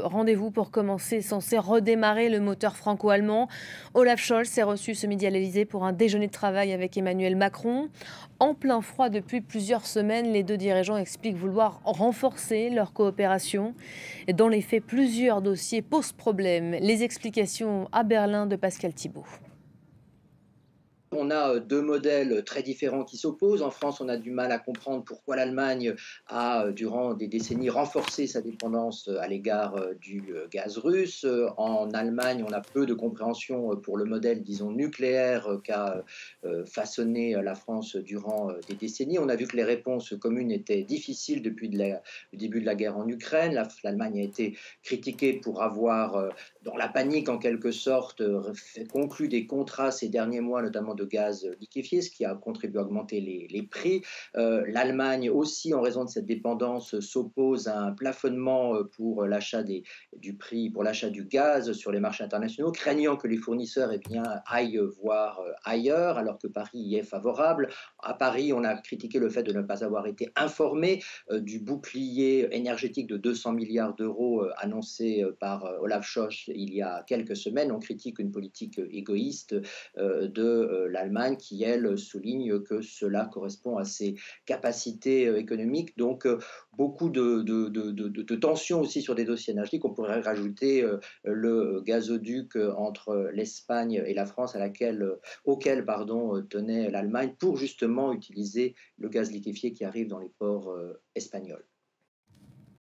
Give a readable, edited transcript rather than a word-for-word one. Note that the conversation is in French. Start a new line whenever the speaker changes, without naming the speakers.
rendez-vous pour commencer, censé redémarrer le moteur franco-allemand. Olaf Scholz est reçu ce midi à l'Elysée pour un déjeuner de travail avec Emmanuel Macron. En plein froid depuis plusieurs semaines, les deux dirigeants expliquent vouloir renforcer leur coopération. Et dans les faits, plusieurs dossiers posent problème. Les explications à Berlin de Pascal Thibault.
On a deux modèles très différents qui s'opposent. En France, on a du mal à comprendre pourquoi l'Allemagne a, durant des décennies, renforcé sa dépendance à l'égard du gaz russe. En Allemagne, on a peu de compréhension pour le modèle, disons, nucléaire qu'a façonné la France durant des décennies. On a vu que les réponses communes étaient difficiles depuis le début de la guerre en Ukraine. L'Allemagne a été critiquée pour avoir, dans la panique en quelque sorte, conclu des contrats ces derniers mois, notamment de gaz liquéfié, ce qui a contribué à augmenter les prix. L'Allemagne aussi, en raison de cette dépendance, s'oppose à un plafonnement pour du prix, pour l'achat du gaz sur les marchés internationaux, craignant que les fournisseurs aillent voir ailleurs, alors que Paris y est favorable. À Paris, on a critiqué le fait de ne pas avoir été informé du bouclier énergétique de 200 milliards d'euros annoncé par Olaf Scholz il y a quelques semaines. On critique une politique égoïste de l'Allemagne qui, elle, souligne que cela correspond à ses capacités économiques. Donc, beaucoup de tensions aussi sur des dossiers énergétiques. On pourrait rajouter le gazoduc entre l'Espagne et la France auquel tenait l'Allemagne pour justement utiliser le gaz liquéfié qui arrive dans les ports espagnols.